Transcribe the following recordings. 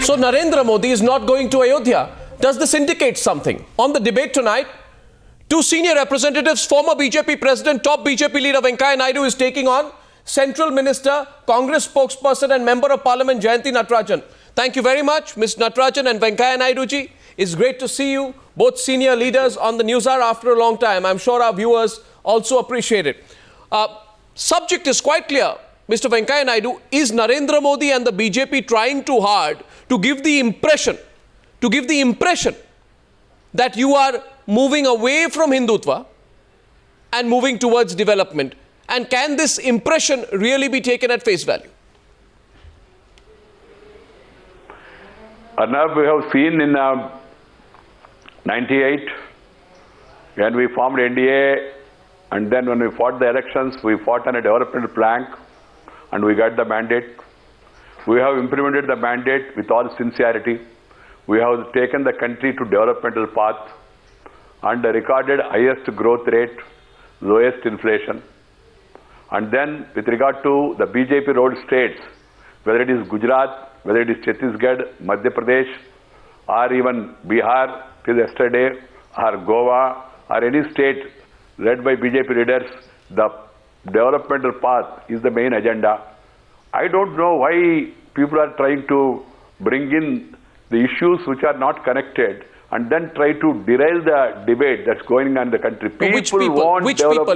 So Narendra Modi is not going to Ayodhya. Does this indicate something? On the debate tonight, two senior representatives, former BJP president, top BJP leader Venkaiah Naidu is taking on Central Minister, Congress spokesperson and Member of Parliament Jayanti Natarajan. Thank you very much, Ms. Natarajan and Venkaiah Naidu ji. It's great to see you, both senior leaders on the News Hour after a long time. I'm sure our viewers also appreciate it. Subject is quite clear. Mr. Venkaiah Naidu, is Narendra Modi and the BJP trying too hard to give the impression that you are moving away from Hindutva and moving towards development? And can this impression really be taken at face value? Arnab, we have seen in 98 when we formed NDA, and then when we fought the elections, we fought on a development plank and we got the mandate. We have implemented the mandate with all sincerity. We have taken the country to developmental path and recorded highest growth rate, lowest inflation. And then with regard to the BJP road states, whether it is Gujarat, whether it is Chhattisgarh, Madhya Pradesh, or even Bihar till yesterday, or Goa, or any state led by BJP leaders, the developmental path is the main agenda. I don't know why people are trying to bring in the issues which are not connected and then try to derail the debate that's going on in the country. Which people?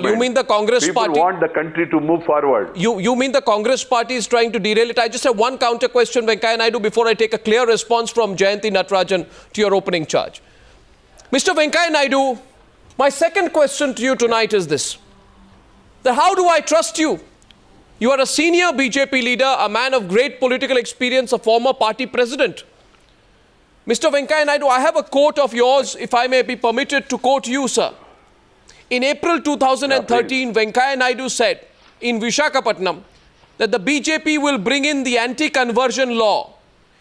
You mean the Congress party? People want the country to move forward. You mean the Congress party is trying to derail it? I just have one counter question, Venkaiah Naidu, before I take a clear response from Jayanti Natarajan to your opening charge. Mr. Venkaiah Naidu, my second question to you tonight is this. How do I trust you? You are a senior BJP leader, a man of great political experience, a former party president. Mr. Venkaiah Naidu, I have a quote of yours, if I may be permitted to quote you, sir. In April 2013, Venkaiah Naidu said in Visakhapatnam that the BJP will bring in the anti-conversion law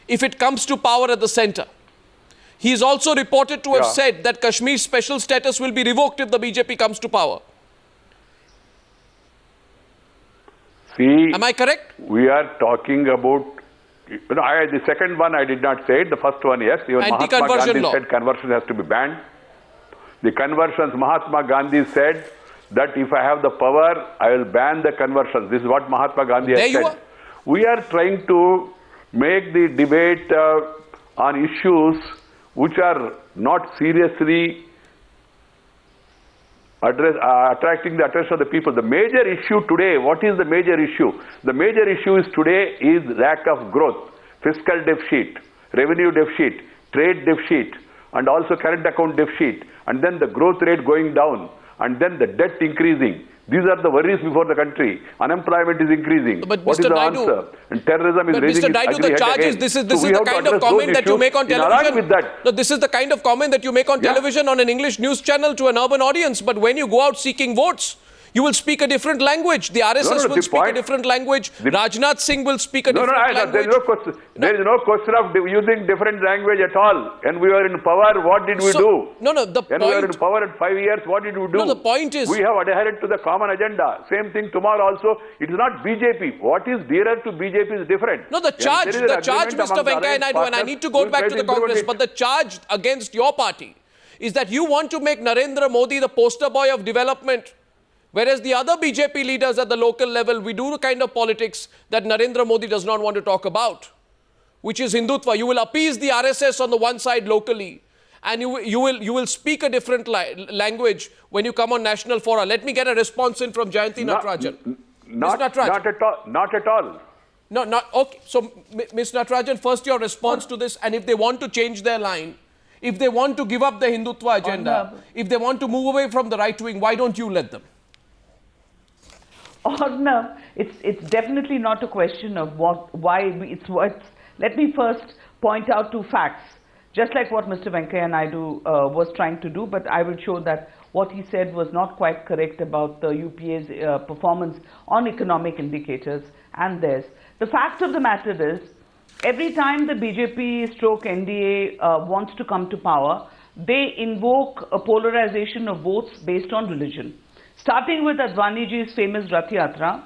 if it comes to power at the center. He is also reported to have said that Kashmir's special status will be revoked if the BJP comes to power. See, am I correct? We are talking about, the second one I did not say it, the first one yes. Even Mahatma Gandhi said conversion has to be banned. The conversions, Mahatma Gandhi said that if I have the power, I will ban the conversions. This is what Mahatma Gandhi has said. We are trying to make the debate on issues which are not seriously attracting the attention of the people. The major issue today, what is the major issue? The major issue is today is lack of growth, fiscal deficit, revenue deficit, trade deficit, and also current account deficit, and then the growth rate going down, and then the debt increasing. These are the worries before the country. Unemployment is increasing. But what Mr. is the Naidu, answer? And terrorism is raising its ugly head again. This is the kind of comment that you make on television. With that. No, this is the kind of comment that you make on television on an English news channel to an urban audience. But when you go out seeking votes, you will speak a different language. The RSS will speak a different language. Rajnath Singh will speak a different language. There is no question of using different language at all. And we were in power, what did we do? When we were in power at 5 years, what did we do? No, the point is, we have adhered to the common agenda. Same thing tomorrow also. It is not BJP. What is dearer to BJP is different. No, the charge, Mr. Venkaiah Naidu, and I need to go back to the Congress, but the charge against your party is that you want to make Narendra Modi the poster boy of development. Whereas the other BJP leaders at the local level, we do the kind of politics that Narendra Modi does not want to talk about, which is Hindutva. You will appease the RSS on the one side locally, and you will speak a different language when you come on national fora. Let me get a response in from Jayanti Natarajan. Not at all. No, not okay. So, Ms. Natarajan, first your response to this, and if they want to change their line, if they want to give up the Hindutva agenda, if they want to move away from the right wing, why don't you let them? No, it's definitely not a question of let me first point out two facts, just like what Mr. Venkaiah Naidu was trying to do, but I will show that what he said was not quite correct about the UPA's performance on economic indicators and theirs. The fact of the matter is, every time the BJP stroke NDA wants to come to power, they invoke a polarization of votes based on religion. Starting with Advaniji's famous Rath Yatra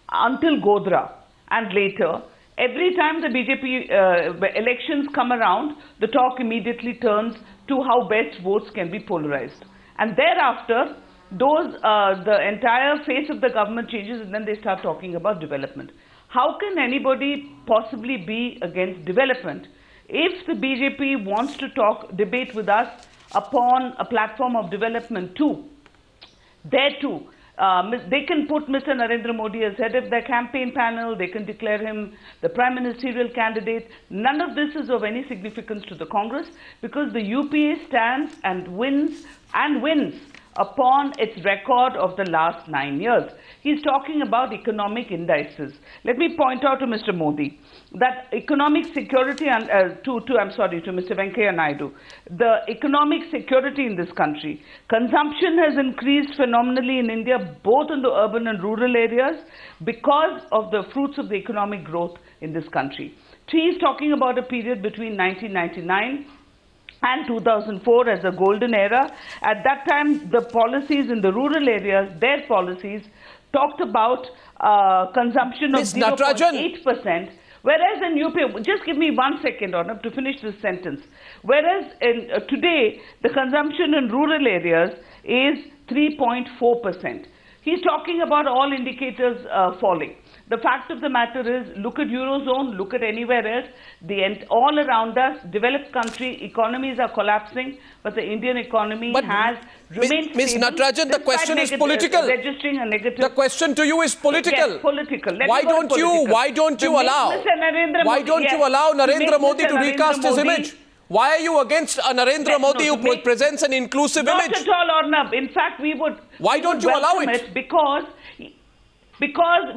until Godhra, and later Every time the BJP elections come around, the talk immediately turns to how best votes can be polarized. And thereafter, the entire face of the government changes, and then they start talking about development. How can anybody possibly be against development if the BJP wants to debate with us upon a platform of development too? There too, they can put Mr. Narendra Modi as head of their campaign panel, they can declare him the prime ministerial candidate. None of this is of any significance to the Congress, because the UPA stands and wins upon its record of the last 9 years. He's talking about economic indices. Let me point out to Mr. Modi that economic security, and to Mr. Venkaiah Naidu, the economic security in this country, consumption has increased phenomenally in India, both in the urban and rural areas, because of the fruits of the economic growth in this country. He's talking about a period between 1999 and 2004 as a golden era. At that time, the policies in the rural areas, their policies, talked about consumption of 0.8%, whereas in UP, just give me 1 second, Arnab, to finish this sentence. Whereas today, the consumption in rural areas is 3.4%. He's talking about all indicators falling. The fact of the matter is, look at Eurozone, look at anywhere else, all around us, developed country economies are collapsing, but the Indian economy has remained Ms. stable. Natarajan, the question is political. Registering a negative. The question to you is political. Yes, political. Why don't you allow Narendra Modi to recast his image? Why are you against a Narendra Modi who presents an inclusive image? Not at all, Arnab. In fact, we would. Why don't you allow it? Because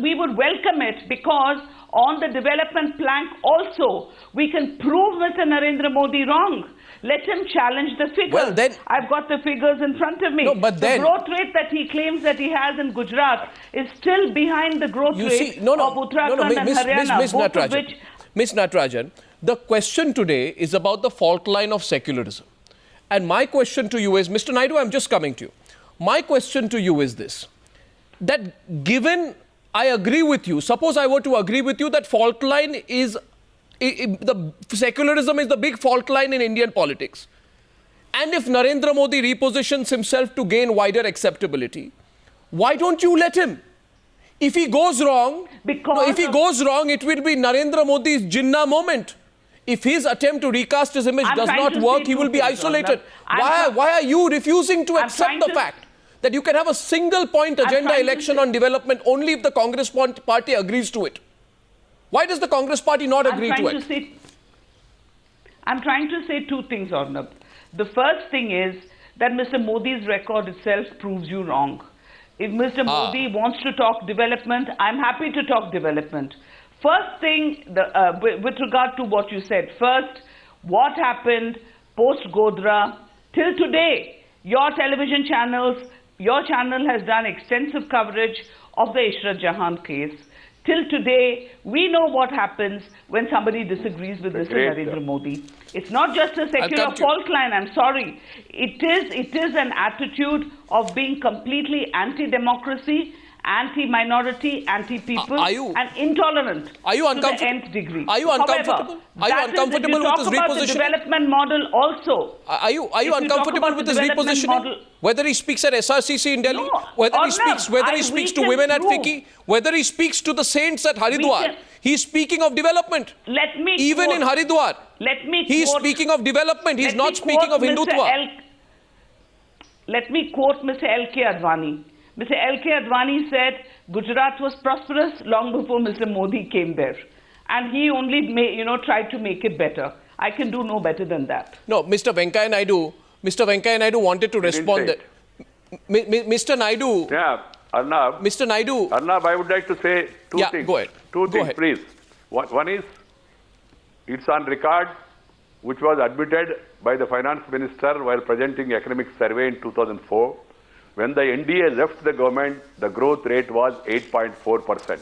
we would welcome it, because on the development plank also, we can prove Mr. Narendra Modi wrong. Let him challenge the figures. Well, then, I've got the figures in front of me. No, but the growth rate that he claims that he has in Gujarat is still behind the growth rate of Uttarakhand and Haryana. Ms. Natarajan, the question today is about the fault line of secularism. And my question to you is, Mr. Naidu, I'm just coming to you. My question to you is this, that given I agree with you, suppose I were to agree with you that fault line is, the secularism is the big fault line in Indian politics. And if Narendra Modi repositions himself to gain wider acceptability, why don't you let him? If he goes wrong, it will be Narendra Modi's Jinnah moment. If his attempt to recast his image does not work, he will be isolated. Why are you refusing to accept the fact that you can have a single point agenda election on development only if the Congress party agrees to it? Why does the Congress party not agree to it? I'm trying to say two things, Arnab. The first thing is that Mr. Modi's record itself proves you wrong. If Mr. Modi wants to talk development, I'm happy to talk development. First thing, with regard to what you said, first, what happened post-Godhra till today? Your television channels, your channel has done extensive coverage of the Ishrat Jahan case. Till today, we know what happens when somebody disagrees with Mr. Narendra Modi. It's not just a secular fault line, I'm sorry. It is an attitude of being completely anti-democracy, anti-minority, anti-people, and intolerant to the nth degree. Are you uncomfortable? Are you uncomfortable with this repositioning? The development model also. Are you uncomfortable with this repositioning? Whether he speaks at SRCC in Delhi, whether he speaks to women at FICCI, whether he speaks to the saints at Haridwar, he's speaking of development. Even in Haridwar, he's speaking of development. He's not speaking of Hindutva. Let me quote Mr. L.K. Advani. Mr. L.K. Advani said Gujarat was prosperous long before Mr. Modi came there. And he only tried to make it better. I can do no better than that. No, Mr. Venkaiah Naidu wanted to respond that. Mr. Naidu. Yeah, Arnab. Mr. Naidu. Arnab, I would like to say two things. Go ahead. Two things, please. One is, it's on record, which was admitted by the finance minister while presenting economic survey in 2004. When the NDA left the government, the growth rate was 8.4%.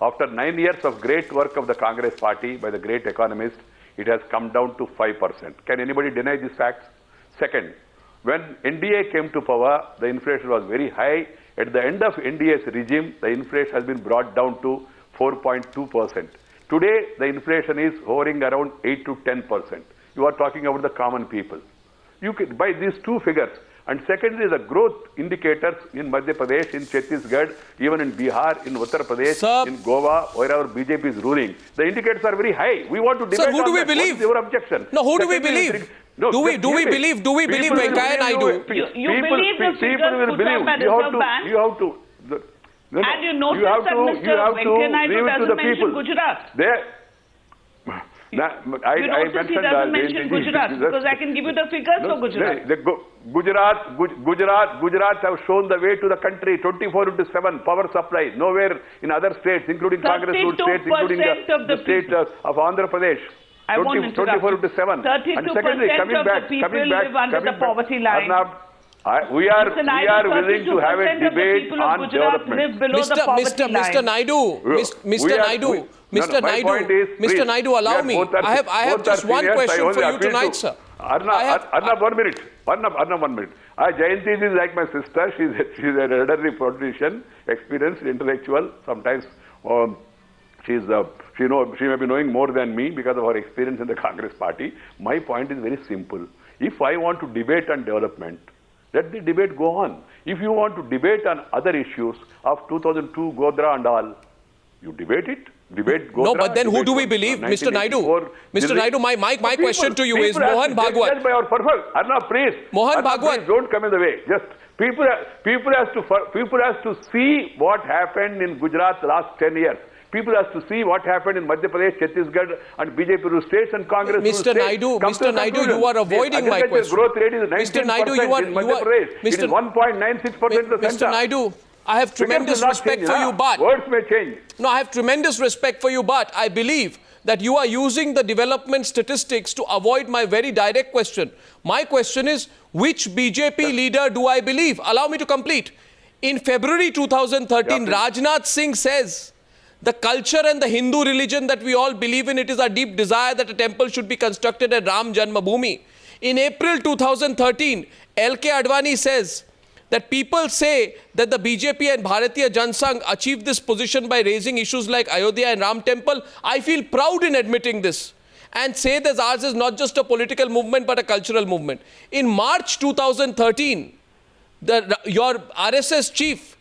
After 9 years of great work of the Congress party by the great economist, it has come down to 5%. Can anybody deny these facts? Second, when NDA came to power, the inflation was very high. At the end of NDA's regime, the inflation has been brought down to 4.2%. Today, the inflation is hovering around 8 to 10%. You are talking about the common people. You can, by these two figures. And secondly, the growth indicators in Madhya Pradesh, in Chhattisgarh, even in Bihar, in Uttar Pradesh, Sir, in Goa, wherever BJP is ruling, the indicators are very high. We want to debate Sir, who on do we that. What believe? is your objection? No, who do we Secondly, believe? no, Do we just hear me. believe People will Venkaiah believe Naidu? You believe the figures will put believe. out by You have Reserve to. Bank? You have to. No, And you notice have that to- Mr. you have to Venkaiah Naidu leave it to doesn't the mention people. Gujarat. There. You notice he doesn't mention Gujarat because I can give you the figures for Gujarat. Gujarat have shown the way to the country. 24/7 power supply. Nowhere in other states, including Congress ruled states, including 32% of the the state of Andhra Pradesh. I won't interrupt. 24/7. 32% of the people live under the poverty line. We are Mr. Naidu, willing to have a 32% of the debate people of on Gujarat development. live below the poverty line. Mr. Naidu, Mr. my Naidu, point is, Mr. please, Naidu, allow me. I have just one question for you tonight, sir. Arnab, 1 minute. Arnab, 1 minute. Jayanti is like my sister. She's an elderly politician, experienced, intellectual. Sometimes she may be knowing more than me because of her experience in the Congress party. My point is very simple. If I want to debate on development, let the debate go on. If you want to debate on other issues of 2002, Godra and all, you debate it. Debate Godra. No, but then who do we debate believe, Mr. Naidu? 1984. Mr. Naidu, my question to you is Mohan Bhagwat. Arnab, please. Mohan Arnab, Bhagwat. please don't come in the way. Just people has to see what happened in Gujarat last 10 years. People has to see what happened in Madhya Pradesh, Chhattisgarh, and BJP ruled states and Congress ruled Mr. states. Naidu, Come to Mr. a Naidu, conclusion. you are avoiding The my agriculture question. growth rate is 19% Mr. Naidu, you are, in Madhya Pradesh. It is 1.96% in the Mr. center. Naidu, I have Figures tremendous will not respect change, for huh? you, but words may change. no, I have tremendous respect for you, but I believe that you are using the development statistics to avoid my very direct question. My question is, which BJP leader do I believe? Allow me to complete. In February 2013, Yeah, Rajnath Singh says, the culture and the Hindu religion that we all believe in, it is our deep desire that a temple should be constructed at Ram Janmabhoomi. In April 2013, L.K. Advani says that people say that the BJP and Bharatiya Jansangh achieved this position by raising issues like Ayodhya and Ram Temple. I feel proud in admitting this and say that ours is not just a political movement but a cultural movement. In March 2013, your RSS chief,